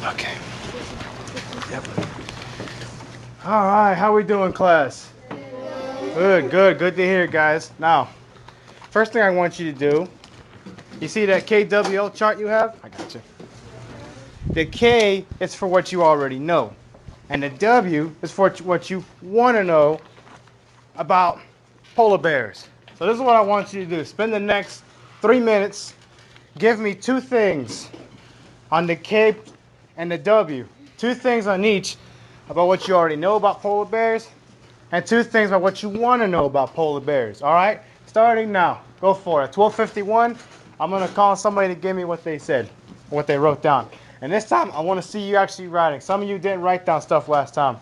Okay. Yep. All right, how we doing, class? Good, good, good to hear, guys. Now, first thing I want you to do, you see that KWL chart you have? I got you. The K is for what you already know, and the W is for what you want to know about polar bears. So this is what I want you to do. Spend the next 3 minutes, give me 2 things on the K and the W. 2 things on each about what you already know about polar bears, and 2 things about what you want to know about polar bears. All right? Starting now. Go for it. 12:51. I'm going to call somebody to give me what they said, what they wrote down. And this time, I want to see you actually writing. Some of you didn't write down stuff last time.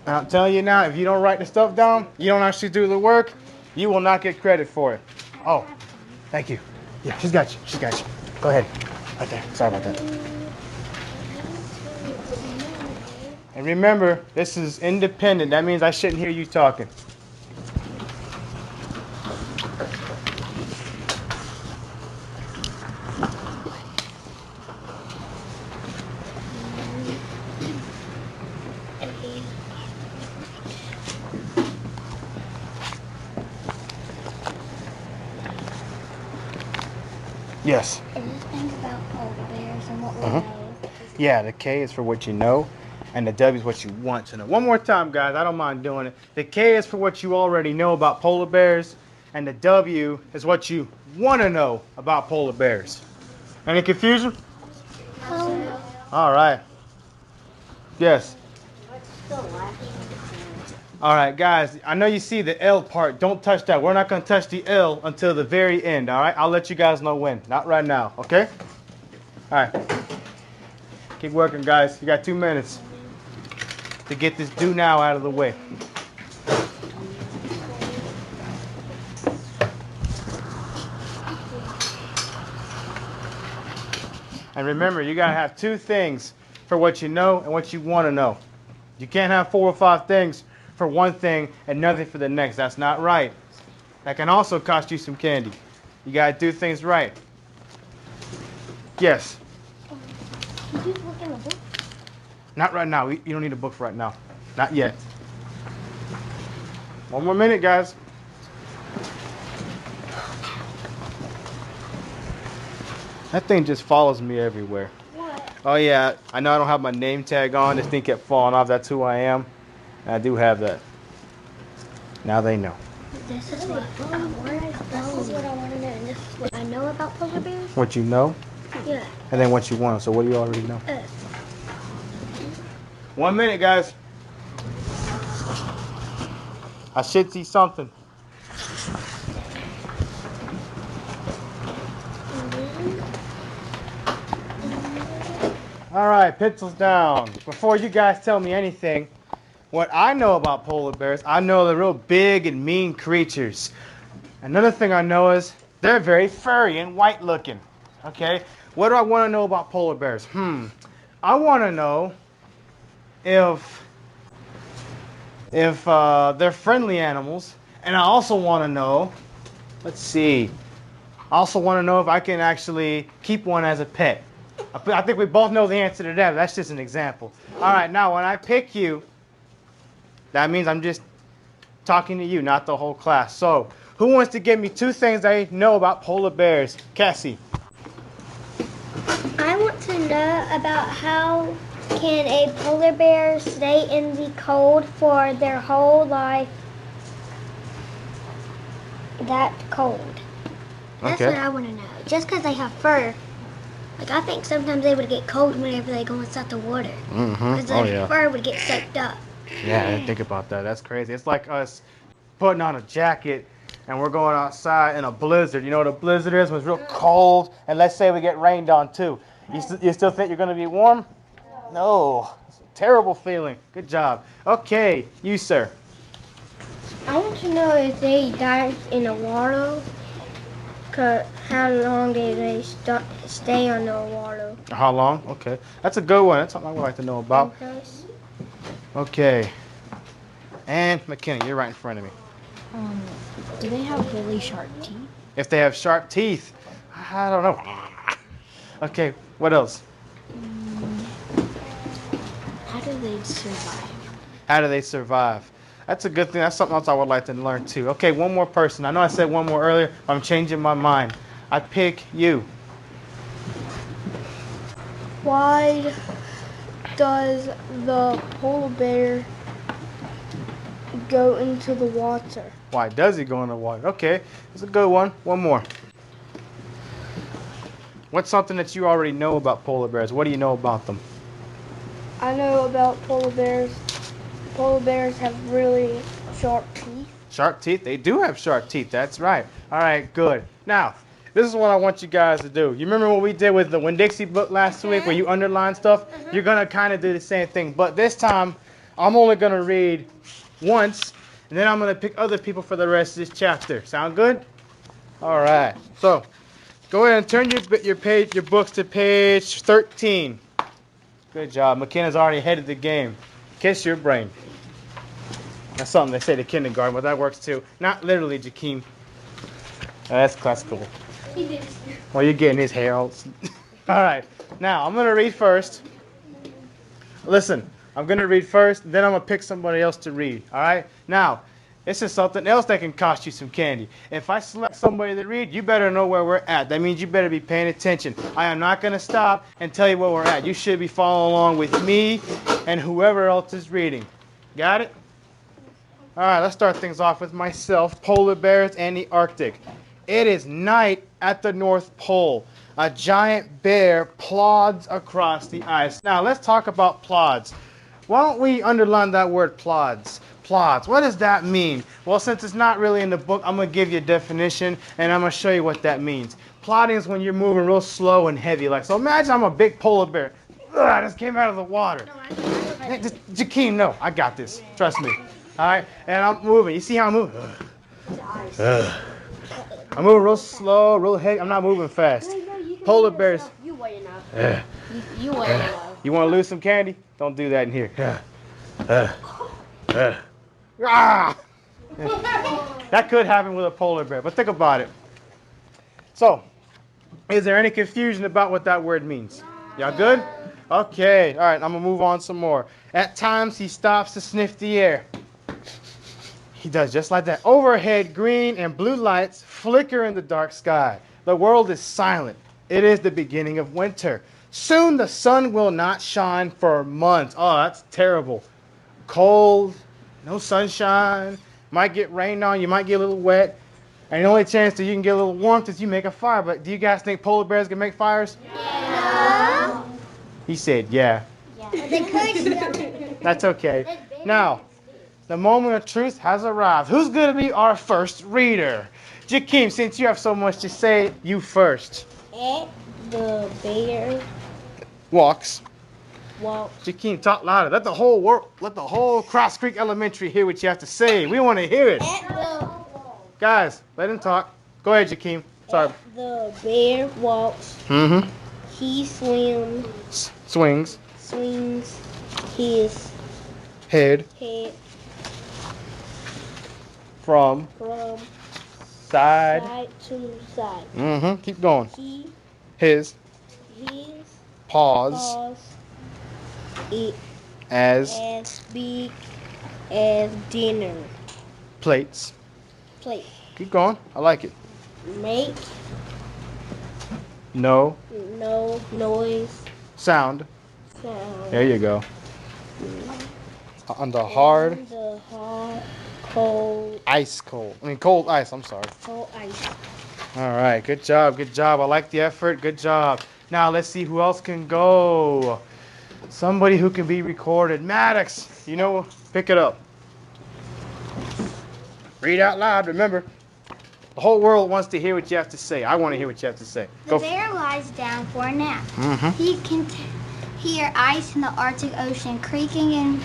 And I'm telling you now, if you don't write the stuff down, you don't actually do the work, you will not get credit for it. Oh, thank you. Yeah, she's got you. She's got you. Go ahead. Right there. Sorry about that. And remember, this is independent. That means I shouldn't hear you talking. Yes. Is this thing about polar bears and what we know? Yeah, the K is for what you know, and the W is what you want to know. One more time, guys. I don't mind doing it. The K is for what you already know about polar bears, and the W is what you want to know about polar bears. Any confusion? All right. Yes. All right, guys. I know you see the L part. Don't touch that. We're not going to touch the L until the very end, all right? I'll let you guys know when. Not right now, okay? All right. Keep working, guys. You got 2 minutes to get this do now out of the way. And remember, you got to have 2 things for what you know and what you want to know. You can't have 4 or 5 things for one thing and nothing for the next. That's not right. That can also cost you some candy. You got to do things right. Yes. Did you look in the book? Not right now. You don't need a book for right now. Not yet. 1 more minute, guys. That thing just follows me everywhere. What? Oh yeah, I know I don't have my name tag on. This thing kept falling off. That's who I am. And I do have that. Now they know. This is what I want to know. And this is what I know about polar bears? What you know, Yeah. and then what you want. So what do you already know? 1 minute, guys. I should see something. All right, pencils down. Before you guys tell me anything, what I know about polar bears, I know they're real big and mean creatures. Another thing I know is they're very furry and white looking. Okay, what do I want to know about polar bears? I want to know if they're friendly animals, and I also want to know, let's see, I also want to know if I can actually keep one as a pet. I think we both know the answer to that. That's just an example. All right, now when I pick you, that means I'm just talking to you, not the whole class. So, who wants to give me 2 things I know about polar bears? Cassie. I want to know about how can a polar bear stay in the cold for their whole life that cold. That's Okay. what I want to know. Just because they have fur. Like, I think sometimes they would get cold whenever they go inside the water. Because their fur would get soaked up. Yeah, I didn't think about that. That's crazy. It's like us putting on a jacket and we're going outside in a blizzard. You know what a blizzard is? When it's real cold, and let's say we get rained on too. You still think you're going to be warm? No. It's a terrible feeling. Good job. Okay, you, sir. I want to know if they die in the water, how long do they stay on the water? How long? Okay. That's a good one. That's something I would like to know about. Okay. And McKinney, you're right in front of me. Do they have really sharp teeth? If they have sharp teeth, I don't know. Okay, what else? they survive? How do they survive? That's a good thing. That's something else I would like to learn too. Okay, one more person. I know I said one more earlier, but I'm changing my mind. I pick you. Why does the polar bear go into the water? Why does he go in the water? Okay, it's a good one. One more. What's something that you already know about polar bears? What do you know about them? I know about polar bears. Polar bears have really sharp teeth. Sharp teeth? They do have sharp teeth. That's right. All right, good. Now, this is what I want you guys to do. You remember what we did with the Winn-Dixie book last week where you underline stuff? You're going to kind of do the same thing. But this time, I'm only going to read once, and then I'm going to pick other people for the rest of this chapter. Sound good? All right. So, go ahead and turn your books to page 13. Good job. McKenna's already ahead of the game. Kiss your brain. That's something they say to kindergarten, but that works too. Not literally, Jakeem. That's cool. Well, you're getting his hair all... All right. Now, I'm going to read first. Listen, I'm going to read first, then I'm going to pick somebody else to read. All right? Now, this is something else that can cost you some candy. If I select somebody to read, you better know where we're at. That means you better be paying attention. I am not going to stop and tell you where we're at. You should be following along with me and whoever else is reading. Got it? All right, let's start things off with myself, polar bears and the Arctic. It is night at the North Pole. A giant bear plods across the ice. Now, let's talk about plods. Why don't we underline that word plods? Plods. What does that mean? Well, since it's not really in the book, I'm going to give you a definition, and I'm going to show you what that means. Plodding is when you're moving real slow and heavy. Like, so imagine I'm a big polar bear. Ugh, I just came out of the water. Hey, Jakeem, no, I got this. Trust me. All right, and I'm moving. You see how I'm moving? I'm moving real slow, real heavy. I'm not moving fast. Polar bears. You weigh enough. You weigh enough. You want to lose some candy? Don't do that in here. Ah! That could happen with a polar bear, but think about it. So, is there any confusion about what that word means? Y'all good? Okay, all right, I'm going to move on some more. At times, he stops to sniff the air. He does just like that. Overhead, green and blue lights flicker in the dark sky. The world is silent. It is the beginning of winter. Soon the sun will not shine for months. Oh, that's terrible. Cold, no sunshine, might get rained on, you might get a little wet. And the only chance that you can get a little warmth is you make a fire. But do you guys think polar bears can make fires? Yeah. He said, yeah. They could. That's okay. Now, the moment of truth has arrived. Who's going to be our first reader? Jakeem, since you have so much to say, you first. At the bear Walks. walks. Jakeem, talk louder. Let the whole Cross Creek Elementary hear what you have to say. We want to hear it. Guys, let him talk. Go ahead, Jakeem. Sorry. The bear walks. Mm-hmm. He swims. Swings. Swings his Head. head From. from Side. side to side. Mm-hmm. Keep going. He His. paws it As. big as dinner Plates. plate. Keep going. I like it. Make No. no noise. Sound. Sound. There you go. On the hard. The hard, cold Cold ice. I'm sorry. ice. All right. Good job. Good job. I like the effort. Good job. Now let's see who else can go. Somebody who can be recorded. Maddox, pick it up. Read out loud. Remember, the whole world wants to hear what you have to say. I want to hear what you have to say. The bear lies down for a nap. Mm-hmm. He can hear ice in the Arctic Ocean creaking and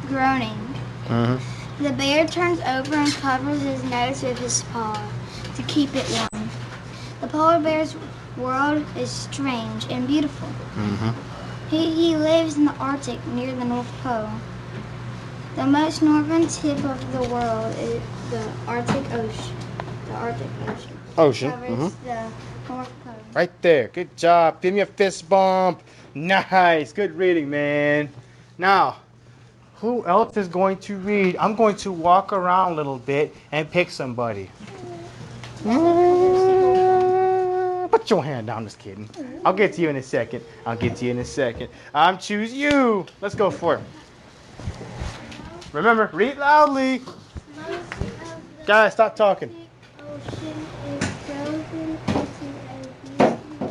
groaning. Mm-hmm. The bear turns over and covers his nose with his paw to keep it warm. The polar bear's world is strange and beautiful. Mm-hmm. He lives in the Arctic near the North Pole. The most northern tip of the world is the Arctic Ocean. The Arctic Ocean. Covers the North Pole. Right there. Good job. Give me a fist bump. Nice. Good reading, man. Now, Who else is going to read? I'm going to walk around a little bit and pick somebody. Put your hand down, just kidding. I'll get to you in a second. I'm choose you. Let's go for it. Remember, read loudly. Guys, stop talking. Ocean is frozen into a huge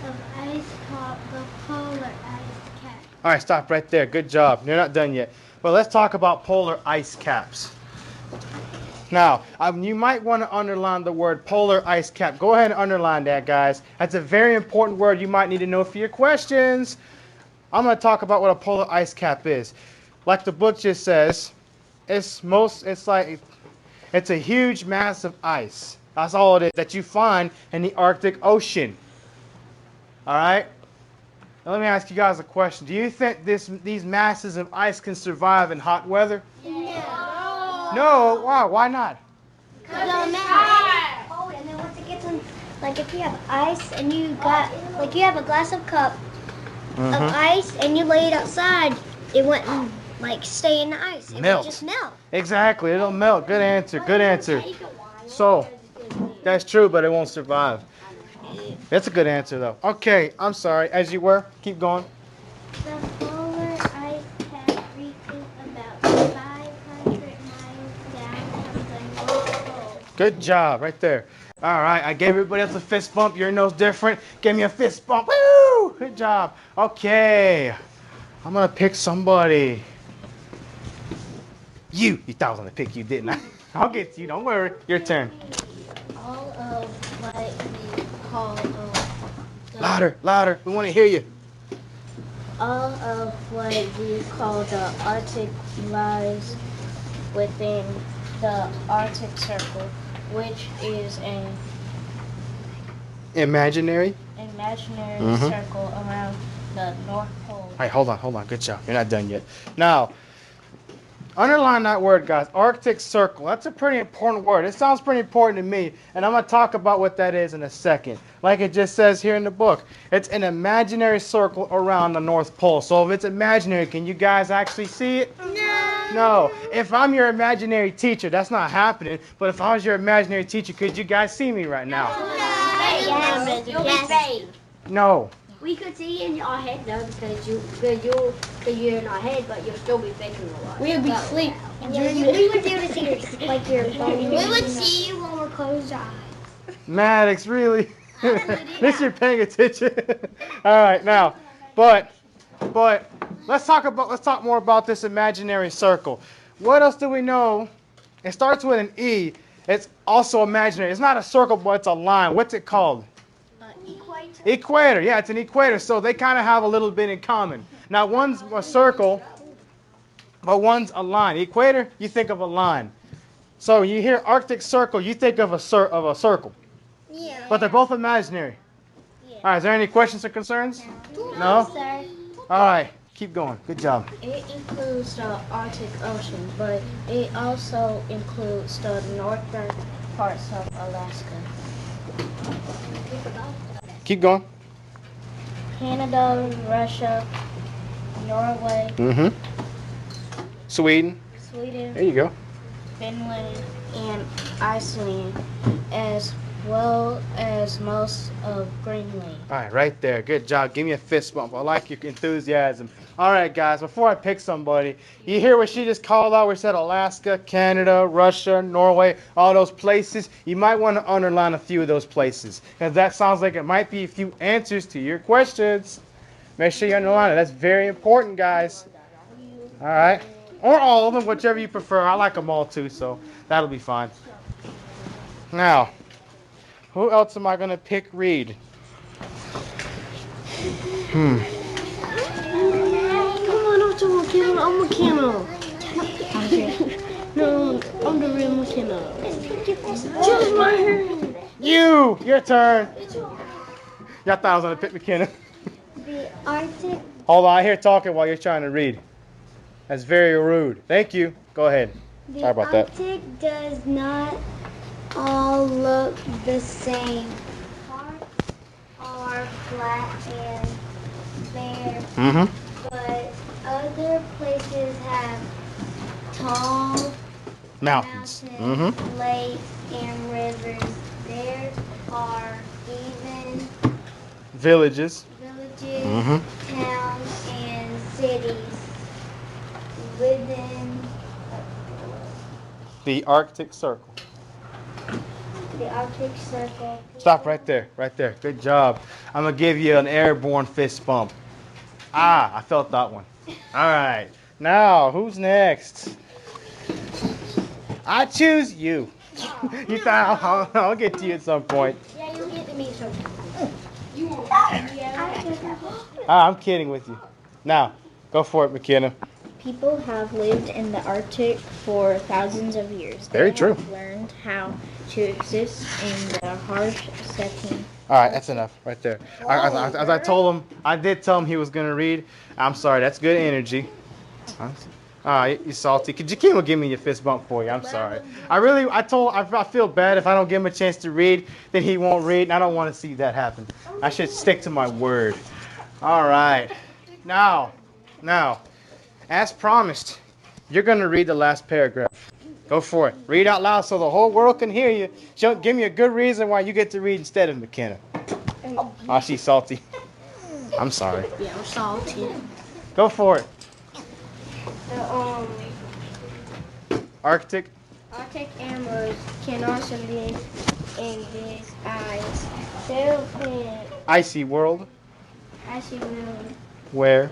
of ice called the polar ice cap. All right, stop right there. Good job. You're not done yet. But let's talk about polar ice caps. Now, you might want to underline the word polar ice cap. Go ahead and underline that, guys. That's a very important word you might need to know for your questions. I'm going to talk about what a polar ice cap is. Like the book just says, it's a huge mass of ice. That's all it is that you find in the Arctic Ocean. All right? Now let me ask you guys a question. Do you think these masses of ice can survive in hot weather? No. Why? Why not? Because it'll melt. Oh, and then once it gets in, like if you have ice and you have a glass of cup of ice and you lay it outside, it wouldn't stay in the ice. It Melt. would just melt. Exactly. It'll melt. Good answer. Good answer. So, that's true, but it won't survive. That's a good answer, though. Okay. I'm sorry. As you were. Keep going. The polar ice cap reaches about 500 miles down from the North Pole. Good job. Right there. All right. I gave everybody else a fist bump. Your nose different. Give me a fist bump. Woo! Good job. Okay. I'm going to pick somebody. You thought I was going to pick you, didn't I? I'll get to you. Don't worry. Your turn. All of what we call Louder. We want to hear you. all of what we call the Arctic lies within the Arctic Circle, which is an Imaginary. imaginary circle around the North Pole. All right, hold on. Good job. You're not done yet. Now, underline that word, guys. Arctic Circle. That's a pretty important word. It sounds pretty important to me, and I'm going to talk about what that is in a second. Like it just says here in the book, it's an imaginary circle around the North Pole. So if it's imaginary, can you guys actually see it? No. If I'm your imaginary teacher, that's not happening. But if I was your imaginary teacher, could you guys see me right now? Yes. No. We could see in our head though because you're in our head, but you'll still be thinking a lot. We'll be asleep. We would be able to see your phone. We would see you when we're closed eyes. Maddox, really? At least you're paying attention. All right, now, but let's talk more about this imaginary circle. What else do we know? It starts with an E. It's also imaginary. It's not a circle, but it's a line. What's it called? Equator. Yeah, it's an equator. So they kind of have a little bit in common. Now, one's a circle, but one's a line. Equator, you think of a line. So you hear Arctic Circle, you think of a circle. Yeah. But they're both imaginary. Yeah. All right, is there any questions or concerns? No? Sir. All right, keep going. Good job. It includes the Arctic Ocean, but it also includes the northern parts of Alaska. Keep going. Canada, Russia, Norway, Sweden. Sweden, There you go. Finland, and Iceland, as well as most of Greenland. All right, right there. Good job. Give me a fist bump. I like your enthusiasm. All right, guys, before I pick somebody, you hear what she just called out? We said Alaska, Canada, Russia, Norway, all those places. You might want to underline a few of those places because that sounds like it might be a few answers to your questions. Make sure you underline it. That's very important, guys. All right. Or all of them, whichever you prefer. I like them all too, so that'll be fine. Now, who else am I going to pick read? Come on, I'm McKenna. I'm McKenna. No, I'm the real McKenna. Choose my hair. Your turn. Y'all thought I was going to pick McKenna. The Arctic. Hold on, I hear talking while you're trying to read. That's very rude. Thank you. Go ahead. Sorry about that. The Arctic does not all look the same. Parts are flat and bare, but Other places have tall Mountains. mountains, lakes, and rivers. There are even Villages. villages, towns, and cities within The Arctic Circle. the Arctic Circle. Stop right there. Right there. Good job. I'm going to give you an airborne fist bump. I felt that one. All right. Now, who's next? I choose you. You thought I'll get to you at some point. Yeah, you'll get to me sometime. I'm kidding with you. Now, go for it, McKenna. People have lived in the Arctic for thousands of years. Very They true. have learned how to exist in the harsh setting. All right, that's enough right there. As I told him, I did tell him he was going to read. I'm sorry, that's good energy. All right, you salty. Jakeem will give me your fist bump for you. I'm sorry. I feel bad if I don't give him a chance to read, then he won't read, and I don't want to see that happen. I should stick to my word. All right. Now, as promised, you're going to read the last paragraph. Go for it. Read out loud so the whole world can hear you. Give me a good reason why you get to read instead of McKenna. Oh, she's salty. I'm sorry. Yeah, I'm salty. Go for it. The Arctic. Arctic animals can also live in this ice. They'll Icy world. icy world Where?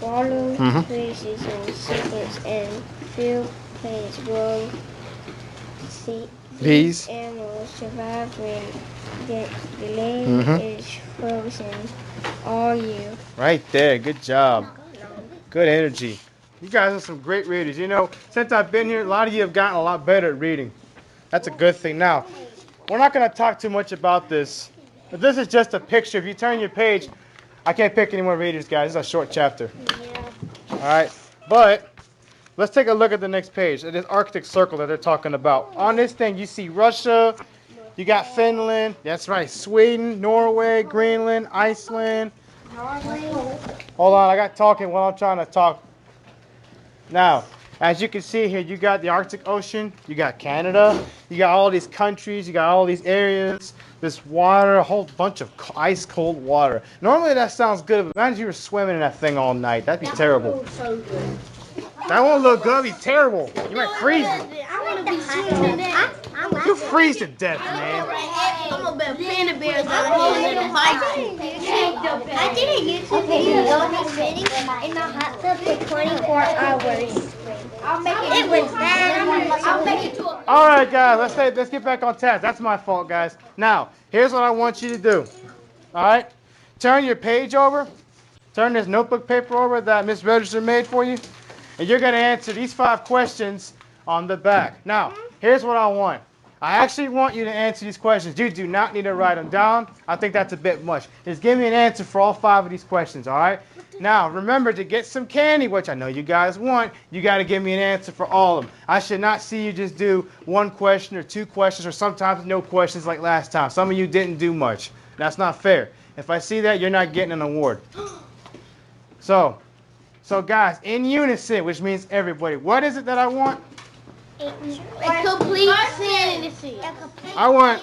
water Mhm. places and secrets and field plants grow. See, These. animals survive when the land Mhm. is frozen all year. Right there. Good job. Good energy. You guys are some great readers. You know, since I've been here, a lot of you have gotten a lot better at reading. That's a good thing. Now, we're not going to talk too much about this, but this is just a picture. If you turn your page, I can't pick any more readers, guys. This is a short chapter. All right. But let's take a look at the next page. It is Arctic Circle that they're talking about. On this thing, you see Russia. You got Finland. That's right. Sweden, Norway, Greenland, Iceland. Hold on. I got talking while I'm trying to talk. Now, as you can see here, you got the Arctic Ocean. You got Canada. You got all these countries. You got all these areas. This water, a whole bunch of ice cold water. Normally that sounds good, but imagine you were swimming in that thing all night. That'd be terrible. That won't look good. That'd be terrible. You might freeze. I want to be swimming in that. You freeze to death, man. I'm gonna bet panda bears out here in a bike. I did a YouTube video on me sitting in the hot tub for 24 hours. It was bad. I'll make it to a... All right, guys. Let's get back on task. That's my fault, guys. Now, here's what I want you to do. All right, turn your page over. Turn this notebook paper over that Miss Register made for you, and you're gonna answer these 5 questions on the back. Now, here's what I want. I actually want you to answer these questions. You do not need to write them down. I think that's a bit much. Just give me an answer for all 5 of these questions, all right? Now, remember to get some candy, which I know you guys want, you got to give me an answer for all of them. I should not see you just do 1 question or 2 questions or sometimes no questions like last time. Some of you didn't do much. That's not fair. If I see that, you're not getting an award. So guys, in unison, which means everybody, what is it that I want? A complete fantasy. I want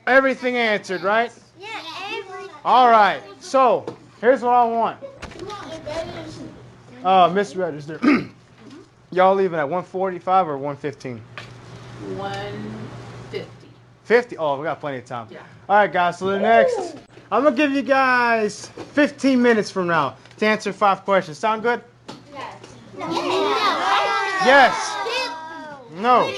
everything answered, right? Yeah, every... All right. So here's what I want. Miss Register. Y'all leaving at 1:45 or 1:15? 150. 50? Oh, we got plenty of time. Yeah. All right, guys. So the next, I'm gonna give you guys 15 minutes from now to answer 5 questions. Sound good? Yes. No.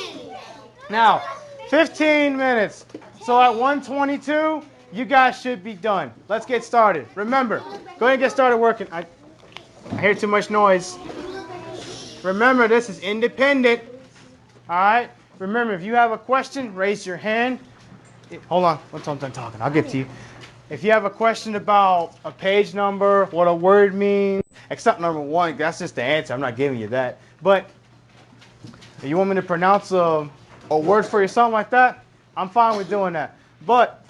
Now, 15 minutes. So at 1:22, you guys should be done. Let's get started. Remember, go ahead and get started working. I hear too much noise. Remember, this is independent. All right? Remember, if you have a question, raise your hand. Hold on. Once I'm done talking, I'll get to you. If you have a question about a page number, what a word means, except number 1, that's just the answer. I'm not giving you that. But if you want me to pronounce a word for you, something like that, I'm fine with doing that. But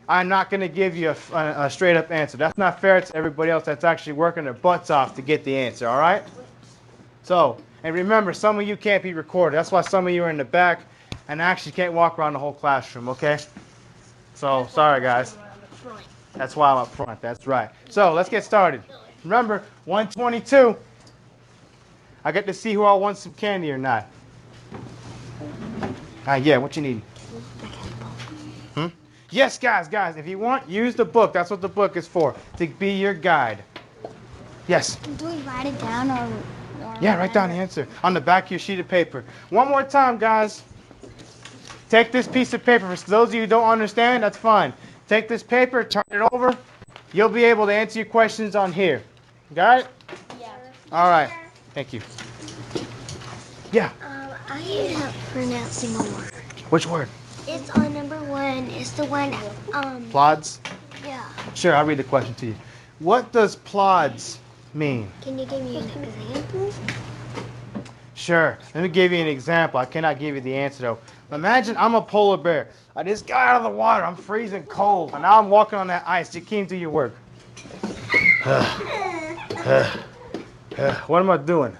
I'm not going to give you a straight up answer. That's not fair to everybody else that's actually working their butts off to get the answer, all right? So, and remember, some of you can't be recorded. That's why some of you are in the back and actually can't walk around the whole classroom, okay? So, sorry guys. That's why I'm up front. That's right. So, let's get started. Remember, 122. I get to see who all wants some candy or not. Yeah, what you need? Yes, guys, if you want, use the book. That's what the book is for, to be your guide. Yes? Do we write it down or Yeah, write down the answer on the back of your sheet of paper. One more time, guys. Take this piece of paper. For those of you who don't understand, that's fine. Take this paper, turn it over. You'll be able to answer your questions on here. Got it? Yeah. All right. Thank you. Yeah. I need help pronouncing a word. Which word? It's on number 1. It's the one, Plods? yeah. Sure, I'll read the question to you. What does plods mean? Can you give me an example? Sure. Let me give you an example. I cannot give you the answer, though. Imagine I'm a polar bear. I just got out of the water. I'm freezing cold. And now I'm walking on that ice. You can't do your work. What am I doing?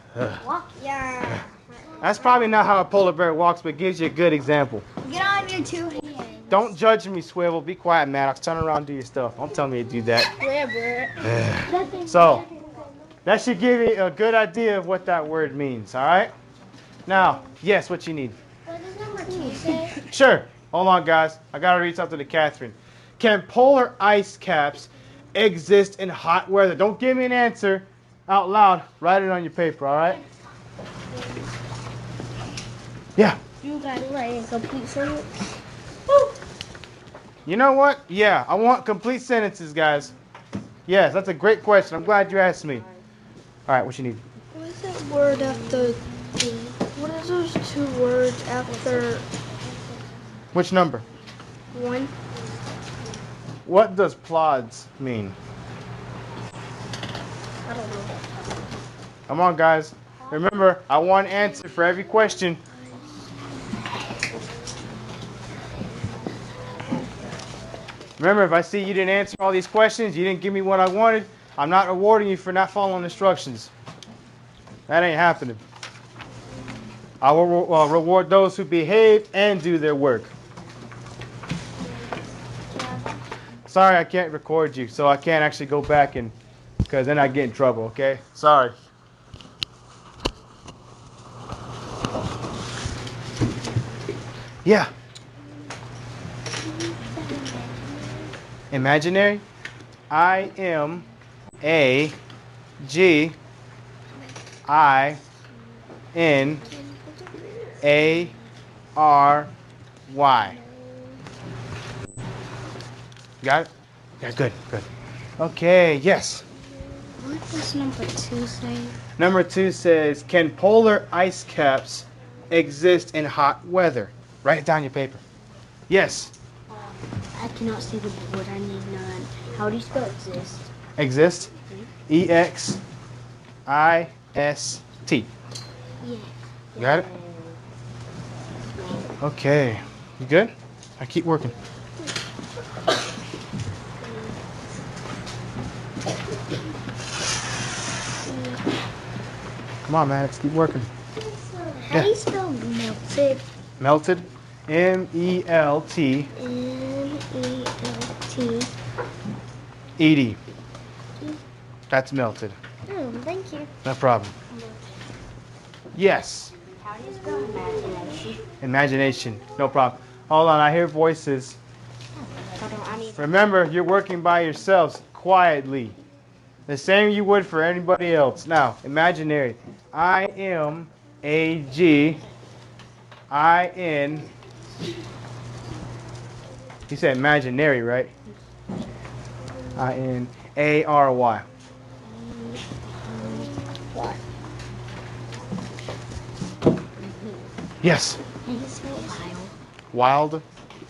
Walk. Yeah. That's probably not how a polar bear walks, but it gives you a good example. Get on your 2 hands. Don't judge me, Swivel. Be quiet, Maddox. Turn around and do your stuff. Don't tell me to do that. So, that should give you a good idea of what that word means, all right? Now, yes, what you need? What does number 2 say? Sure. Hold on, guys. I got to read something to Catherine. Can polar ice caps exist in hot weather? Don't give me an answer out loud. Write it on your paper, all right? Yeah. You gotta write a complete sentence. You know what? Yeah, I want complete sentences, guys. Yes, that's a great question. I'm glad you asked me. All right, what you need? What is that word after? What is those 2 words after Which number? 1? What does plods mean? I don't know. Come on, guys. Remember, I want an answer for every question. Remember, if I see you didn't answer all these questions, you didn't give me what I wanted, I'm not rewarding you for not following instructions. That ain't happening. I will reward those who behave and do their work. Sorry, I can't record you, so I can't actually go back and, because then I get in trouble, okay? Sorry. Yeah. Imaginary. I-M-A-G-I-N-A-R-Y. Got it? Yeah, good. Okay, yes. What does number 2 say? Number 2 says, can polar ice caps exist in hot weather? Write it down on your paper. Yes. I cannot see the board. I need none. How do you spell exist? Exist. E-X-I-S-T. Yeah. Got it? Okay. You good? I keep working. Come on, Maddox. Keep working. How do you spell melted? Melted. M-E-L-T. M-E-L-T. That's melted. Oh, thank you. No problem. Yes. How do you spell imagination? Imagination. No problem. Hold on. I hear voices. Hold on, I need. Remember, you're working by yourselves quietly. The same you would for anybody else. Now, imaginary. I-M-A-G-I-N. You said imaginary, right? I-N-A-R-Y. What? Yes. Can you spell Wild?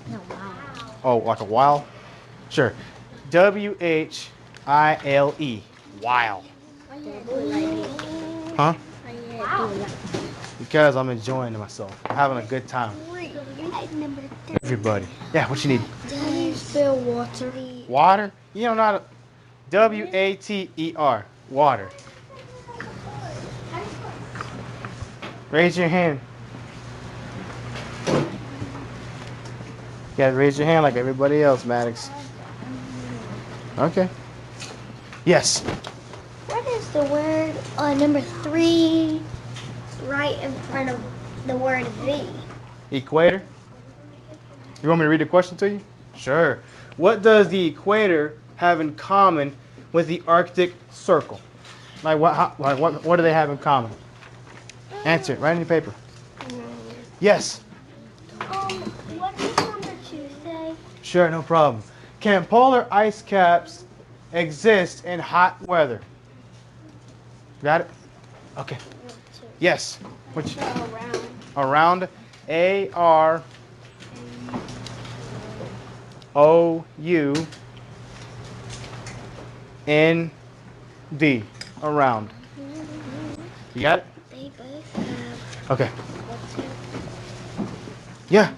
No, wild. Oh, like a while? Sure. W-H-I-L-E. While. Huh? Because I'm enjoying myself. I'm having a good time. Number 3. Everybody. Yeah, what you need? you spell water? Water? You don't know how to. W-A-T-E-R. Water. Raise your hand. You gotta raise your hand like everybody else, Maddox. Okay. Yes. What is the word number 3 right in front of the word V? Equator. You want me to read the question to you? Sure. What does the equator have in common with the Arctic Circle? Like what do they have in common? Answer it. Write in your paper. Yes. What does number 2 say? Sure, no problem. Can polar ice caps exist in hot weather? Got it? Okay. Yes. Which? Around. A-R-O-U-N-D. Around. You got it? They both have. Okay. Yeah.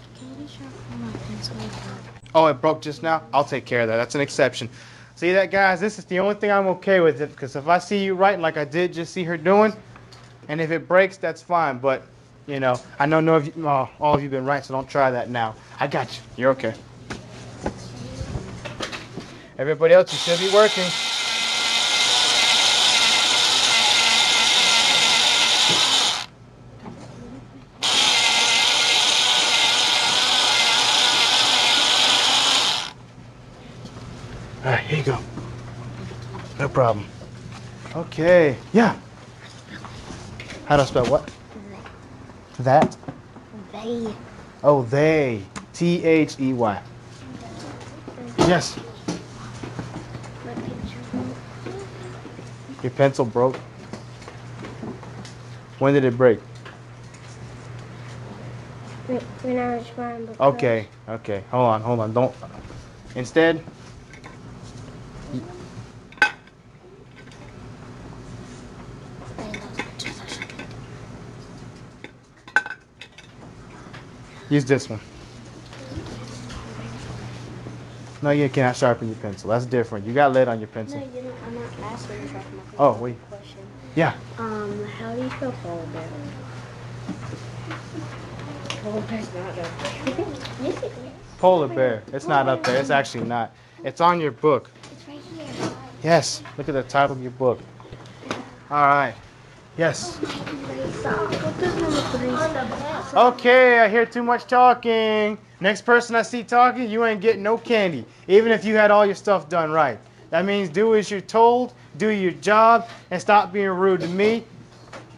Oh, it broke just now? I'll take care of that. That's an exception. See that, guys? This is the only thing I'm okay with it, because if I see you writing like I did just see her doing, and if it breaks, that's fine. But, you know, I know none of you, all of you been right, so don't try that now. I got you. You're okay. Everybody else, you should be working. All right, here you go. No problem. Okay. Yeah. How do I spell what? That? They. Oh, they. T-H-E-Y. Yes. Your pencil broke. When did it break? When I was trying to. Okay. Okay. Hold on. Don't. Instead. Use this one. No, you cannot sharpen your pencil. That's different. You got lead on your pencil. No, you know, I'm not asking you sharpen my pencil. Oh, wait. Question. Yeah. How do you spell polar bear? Polar bear's not up there. Polar bear. It's not up there. It's actually not. It's on your book. It's right here. Yes. Look at the title of your book. All right. Yes. What does number 3 say? Okay, I hear too much talking. Next person I see talking, you ain't getting no candy, even if you had all your stuff done right. That means do as you're told, do your job, and stop being rude to me,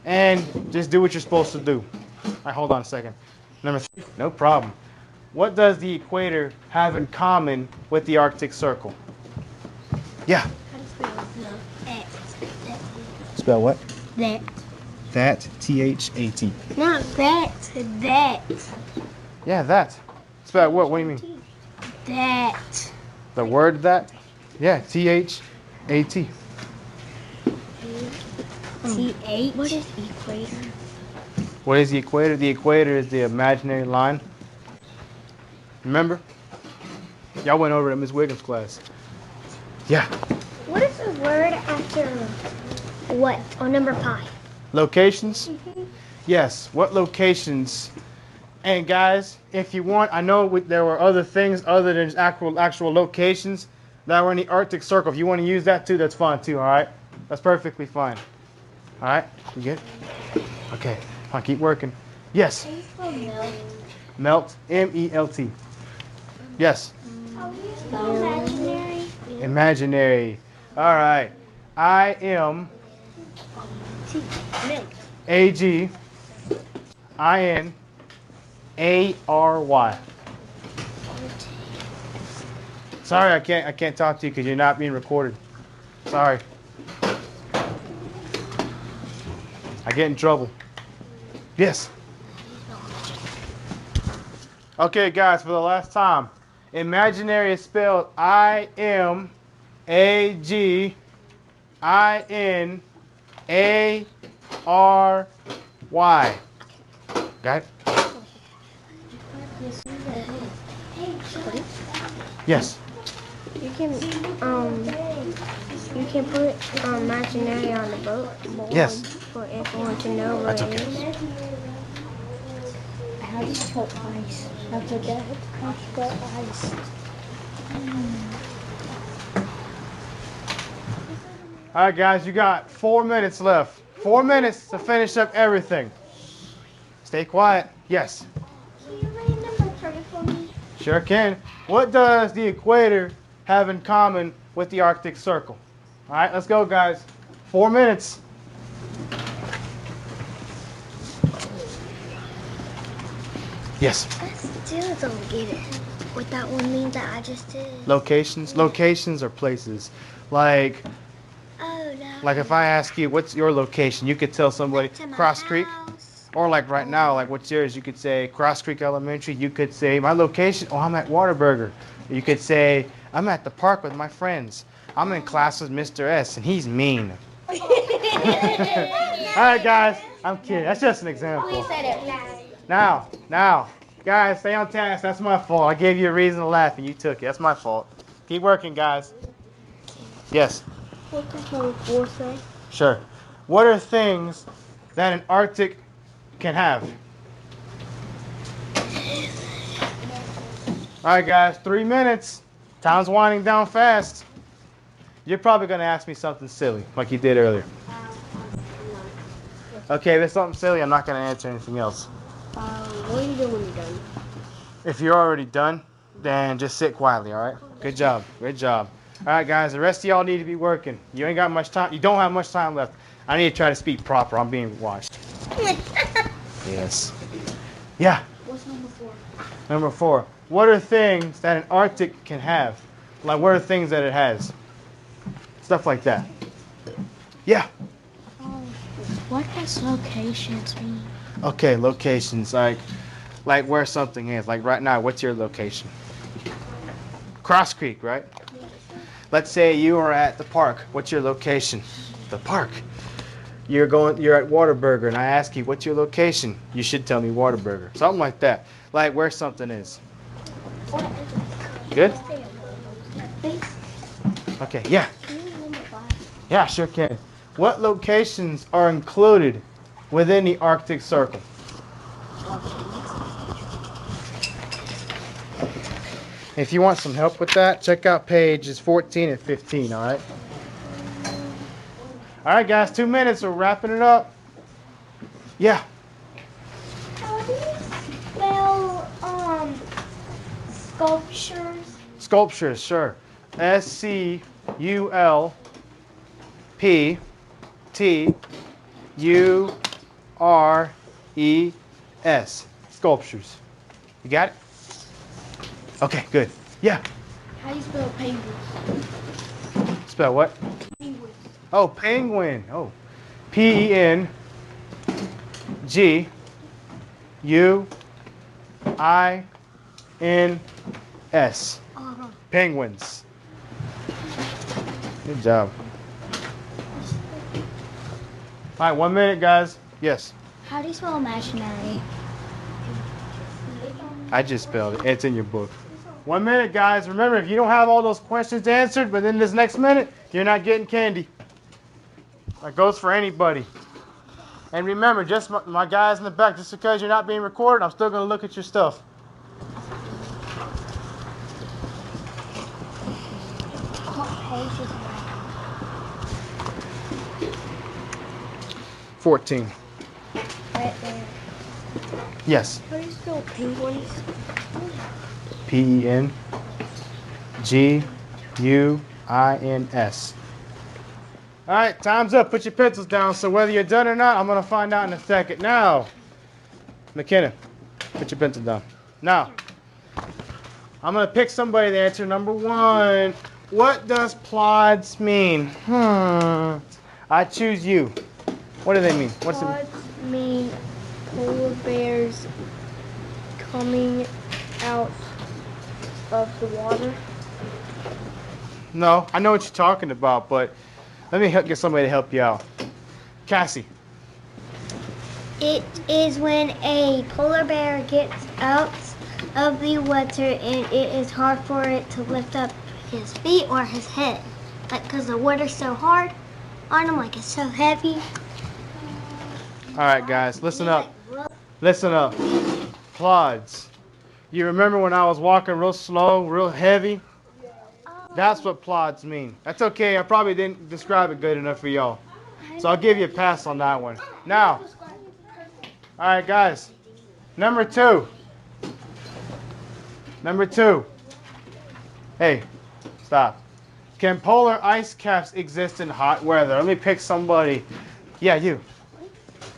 and just do what you're supposed to do. All right, hold on a second. Number 3, no problem. What does the equator have in common with the Arctic Circle? Yeah. Spell what? That. That, T-H-A-T. Not that. That. Yeah, that. Spell what? What do you mean? That. The word that? Yeah, T-H-A-T. T-H. What is equator? What is the equator? The equator is the imaginary line. Remember? Y'all went over it in Ms. Wiggins' class. Yeah. What is the word after what? On number 5. Locations? Yes. What locations? And guys, if you want, I know there were other things other than just actual locations that were in the Arctic Circle. If you want to use that too, that's fine too, all right? That's perfectly fine. All right? You good? Okay. I'll keep working. Yes. Melt. M-E-L-T. Yes. Imaginary. Imaginary. All right. I-M. A-G-I-N-A-R-Y. Sorry, I can't talk to you because you're not being recorded. Sorry. I get in trouble. Yes. Okay, guys, for the last time. Imaginary is spelled I-M-A-G-I-N-A-R-Y. Got it? Yes. You can put imaginary on the boat. Yes. For everyone to know where That's it okay. is. How do you spell ice? After that, how do you spell ice? All right, guys, you got 4 minutes left. 4 minutes to finish up everything. Stay quiet. Yes. Can you read number 3 for me? Sure can. What does the equator have in common with the Arctic Circle? All right, let's go, guys. 4 minutes. Yes. I still don't get it. What that one means that I just did. Locations. Locations are places. Like Oh no. Like if I ask you, what's your location? You could tell somebody To my Cross Creek. house. Or like right now, like what's yours? You could say Cross Creek Elementary. You could say my location. Oh, I'm at Whataburger. You could say I'm at the park with my friends. I'm in class with Mr. S and he's mean. All right, guys. I'm kidding. That's just an example. Now, guys, stay on task. That's my fault. I gave you a reason to laugh and you took it. That's my fault. Keep working, guys. Yes. What does number 4 say? Sure. What are things that an Arctic can have? All right, guys, 3 minutes. Time's winding down fast. You're probably going to ask me something silly, like you did earlier. Okay, if it's something silly, I'm not going to answer anything else. What are you doing when you're done? If you're already done, then just sit quietly, all right? Good job. Great job. All right, guys, the rest of y'all need to be working. You ain't got much time. You don't have much time left. I need to try to speak proper. I'm being watched. Yes. Yeah. What's number 4? Number 4. What are things that an Arctic can have? Like, what are things that it has? Stuff like that. Yeah. What does locations mean? Okay, locations. Like where something is. Like right now, what's your location? Cross Creek, right? Let's say you are at the park. What's your location? The park. You're at Whataburger, and I ask you, what's your location? You should tell me Whataburger. Something like that. Like where something is. Good? Okay, yeah. Yeah, sure can. What locations are included within the Arctic Circle? If you want some help with that, check out pages 14 and 15, all right? All right, guys, 2 minutes. We're wrapping it up. Yeah. How do you spell sculptures? Sculptures, sure. SCULPTURES. Sculptures. You got it? Okay, good. Yeah. How do you spell penguins? Spell what? Penguins. Oh, penguin. Oh. PENGUINS. Penguins. Good job. All right, 1 minute, guys. Yes. How do you spell imaginary? I just spelled it. It's in your book. 1 minute, guys. Remember, if you don't have all those questions answered within this next minute, you're not getting candy. That goes for anybody. And remember, just my guys in the back, just because you're not being recorded, I'm still going to look at your stuff. What page is 14. right there? Yes. How do you spell penguins? PENGUINS. All right, time's up. Put your pencils down. So whether you're done or not, I'm going to find out in a second. Now, McKenna, put your pencil down. Now, I'm going to pick somebody to answer number 1. What does plods mean? I choose you. What do they mean? What's it? Pods mean polar bears coming out of the water. No, I know what you're talking about, but let me get somebody to help you out. Cassie. It is when a polar bear gets out of the water, and it is hard for it to lift up his feet or his head. Like, because the water's so hard on him, like it's so heavy. All right, guys, listen up. Listen up. Plods. You remember when I was walking real slow, real heavy? That's what plods mean. That's okay. I probably didn't describe it good enough for y'all. So I'll give you a pass on that one. Now, all right, guys. Number 2. Number 2. Hey, stop. Can polar ice caps exist in hot weather? Let me pick somebody. Yeah, you.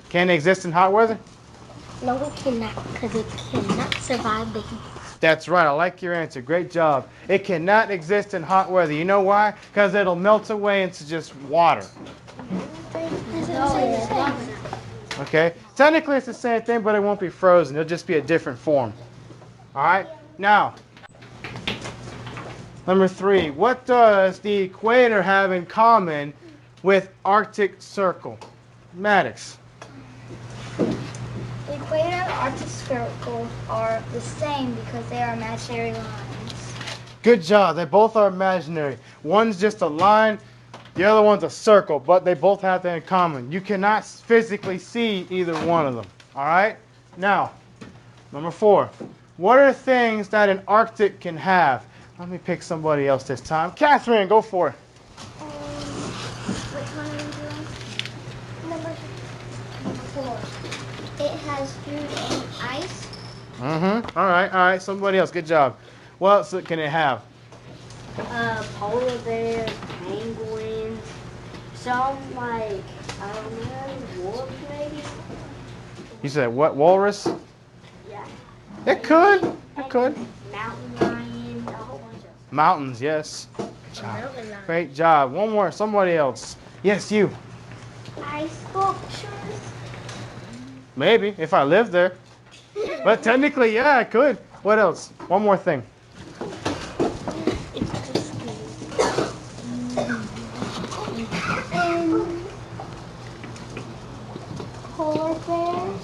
Can it exist in hot weather? No, it cannot, because it cannot survive the heat. That's right. I like your answer. Great job. It cannot exist in hot weather. You know why? Because it'll melt away into just water. Okay? Technically, it's the same thing, but it won't be frozen. It'll just be a different form. All right? Now, number 3. What does the equator have in common with Arctic Circle? Maddox. The equator and Arctic Circle are the same because they are imaginary lines. Good job. They both are imaginary. One's just a line, the other one's a circle, but they both have that in common. You cannot physically see either one of them. All right? Now, number 4. What are things that an Arctic can have? Let me pick somebody else this time. Catherine, go for it. Which one are we doing? Number 4. It has food and ice. Mm-hmm. All right. Somebody else. Good job. What else can it have? Polar bears, penguins, some like, I don't know, wolves maybe? You said what? Walrus? Yeah. It could. It could. Mountain lion, a whole bunch of Mountains, yes. Good job. mountain lions. Great job. One more. Somebody else. Yes, you. Ice sculptures. Maybe, if I lived there. But technically, yeah, I could. What else? One more thing. Polar bears.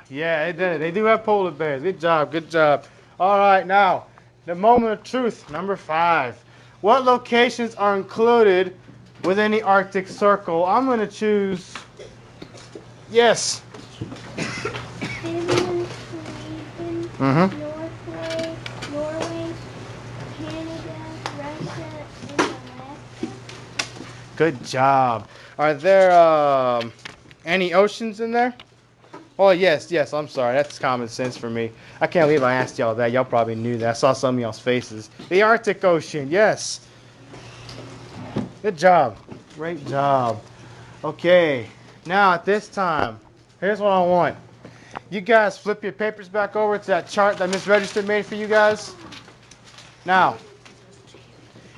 Yeah, they did it. They do have polar bears. Good job. Good job. All right, now, the moment of truth, number 5. What locations are included within the Arctic Circle? I'm going to choose... Yes. Finland, Sweden, Norway, Canada, Russia, and Alaska. Good job. Are there any oceans in there? Oh, yes. I'm sorry. That's common sense for me. I can't believe I asked y'all that. Y'all probably knew that. I saw some of y'all's faces. The Arctic Ocean, yes. Good job. Great job. Okay. Now, at this time, here's what I want. You guys flip your papers back over to that chart that Miss Register made for you guys. Now,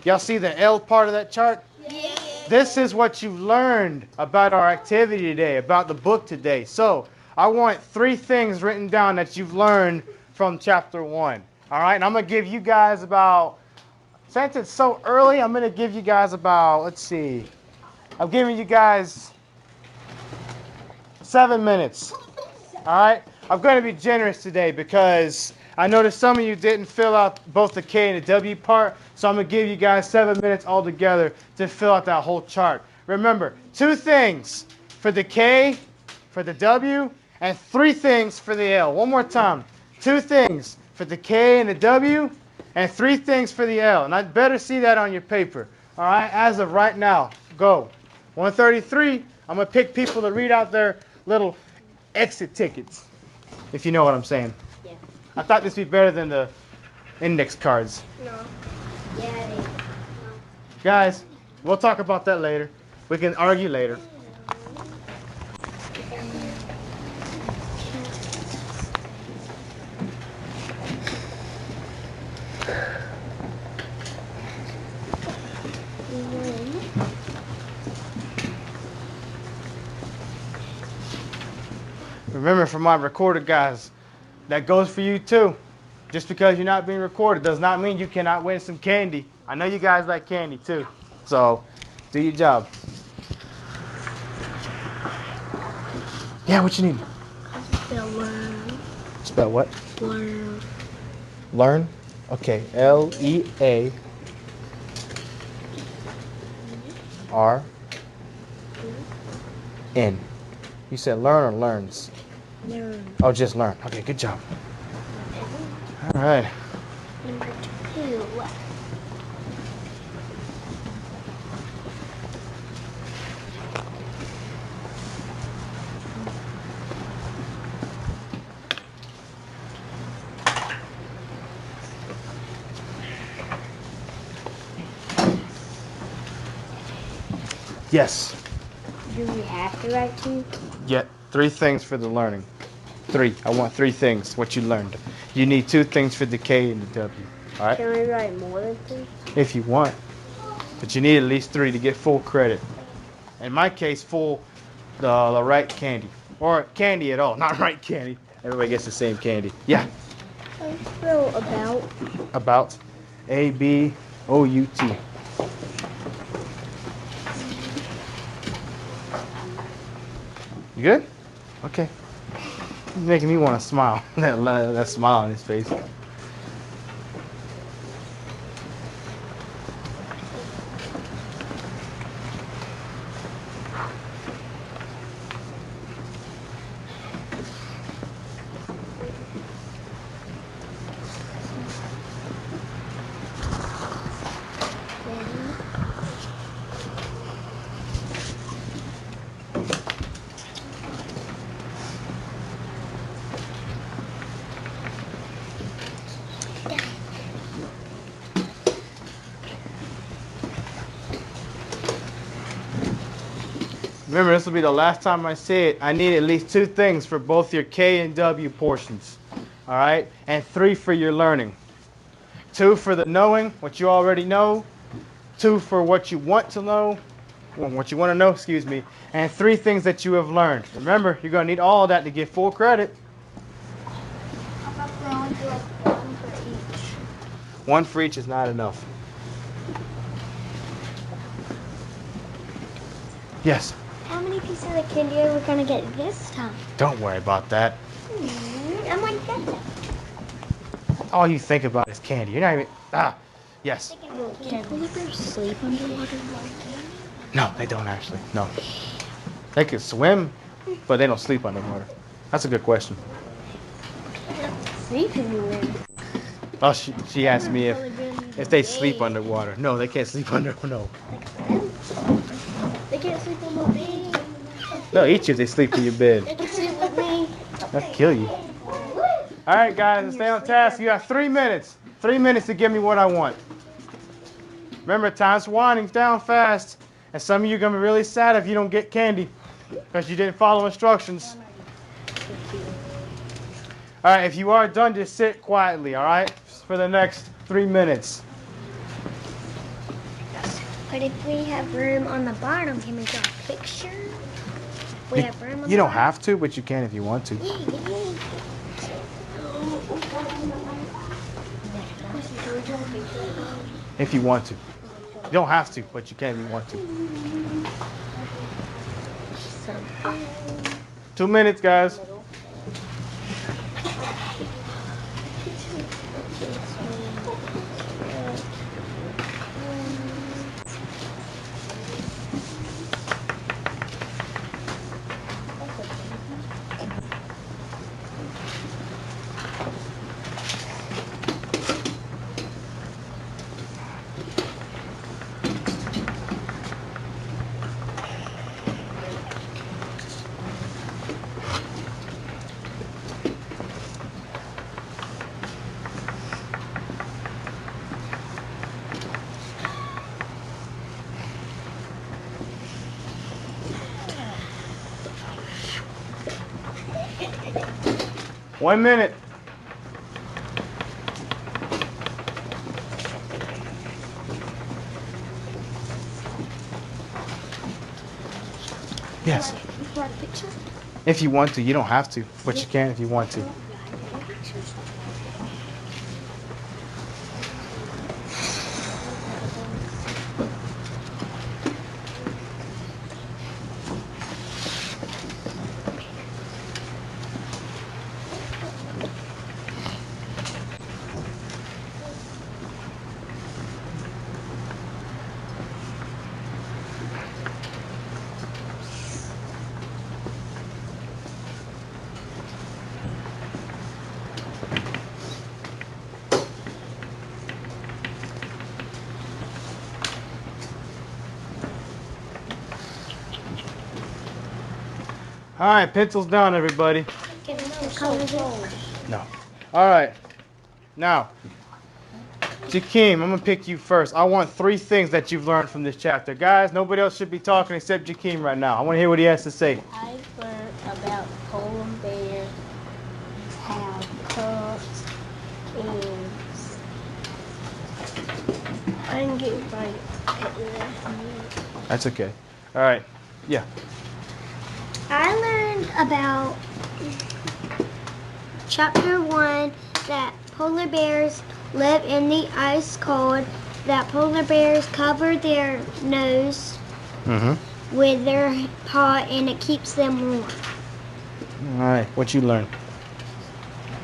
y'all see the L part of that chart? Yeah. This is what you learned about our activity today, about the book today. So, I want 3 things written down that you've learned from chapter 1. All right? And I'm going to give you guys about, since it's so early, I'm going to give you guys about, let's see. I'm giving you guys 7 minutes. All right? I'm going to be generous today because I noticed some of you didn't fill out both the K and the W part, so I'm going to give you guys 7 minutes altogether to fill out that whole chart. Remember, 2 things for the K, for the W, and 3 things for the L. One more time. 2 things for the K and the W, and 3 things for the L. And I'd better see that on your paper. All right? As of right now, go. 133, I'm going to pick people to read out their little exit tickets, if you know what I'm saying. Yeah. I thought this would be better than the index cards. No. Yeah, it is. Guys, we'll talk about that later. We can argue later. Remember, for my recorded guys, that goes for you too. Just because you're not being recorded does not mean you cannot win some candy. I know you guys like candy too. So, do your job. Yeah, what you need? Spell what? Learn. Learn? Okay. Learn. You said learn or learns? Learn. Oh, just learn. Okay, good job. All right. Number 2. Yes. Do we have to write 2? Yeah, 3 things for the learning. 3. I want 3 things, what you learned. You need 2 things for the K and the W. All right? Can we write more than 3? If you want. But you need at least 3 to get full credit. In my case, full the right candy. Or candy at all, not right candy. Everybody gets the same candy. Yeah. I spell about. About. A-B-O-U-T. You good? Okay. You're making me want to smile. that smile on his face. Remember, this will be the last time I say it. I need at least 2 things for both your K and W portions. All right? And 3 for your learning. 2 for the knowing, what you already know. 2 for what you want to know. What you want to know, excuse me. And 3 things that you have learned. Remember, you're going to need all of that to get full credit. How about we only do like 1 for each? 1 for each is not enough. Yes. How many pieces of candy are we gonna get this time? Don't worry about that. I'm like that. All you think about is candy. You're not even. Yes. Can bears sleep underwater? No, they don't actually. No. They can swim, but they don't sleep underwater. That's a good question. Sleep anywhere. Oh, she asked me if they sleep underwater. No, they can't sleep under. No. They can't sleep on the bed. They'll eat you if they sleep in your bed. They can sleep with me. They'll kill you. All right, guys, stay on task. You have 3 minutes. 3 minutes to give me what I want. Remember, time's winding down fast. And some of you are going to be really sad if you don't get candy because you didn't follow instructions. All right, if you are done, just sit quietly, all right, for the next 3 minutes. But if we have room on the bottom, can we draw a picture? We have room on You the don't bottom? have to, but you can if you want to. If you want to. You don't have to, but you can if you want to. 2 minutes, guys. One minute. Yes. If you want to, you don't have to, but you can if you want to. All right, pencils down, everybody. No. All right. Now, Jakeem, I'm gonna pick you first. I want 3 things that you've learned from this chapter, guys. Nobody else should be talking except Jakeem right now. I want to hear what he has to say. I've learned about polar bears have cubs and I didn't get it right. That's okay. All right. Yeah. I learned about chapter 1 that polar bears live in the ice cold, that polar bears cover their nose with their paw and it keeps them warm. All right. What you learned?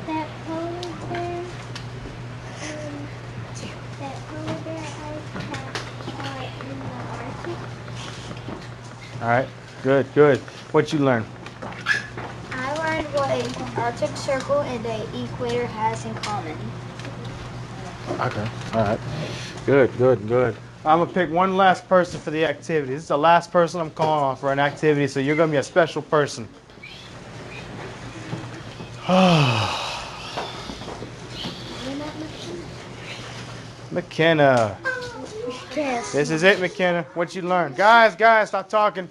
That polar bear ice are in the Arctic. All right. Good. Good. What you learned? I learned what an Arctic Circle and the Equator has in common. Okay. All right. Good. Good. Good. I'm gonna pick one last person for the activity. This is the last person I'm calling on for an activity, so you're gonna be a special person. McKenna. Yes. This is it, McKenna. What you learned? Guys, stop talking.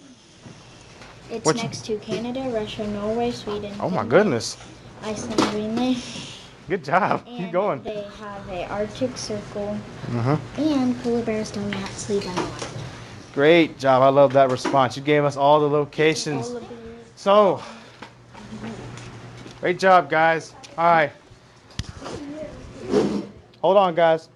It's What next to Canada, Russia, Norway, Sweden. Oh my Finland, goodness. Iceland, Greenland. Good job. Keep And going. they have a Arctic Circle. Mhm. And polar bears do not sleep on land. Great job. I love that response. You gave us all the locations. So, great job, guys. All right. Hold on, guys.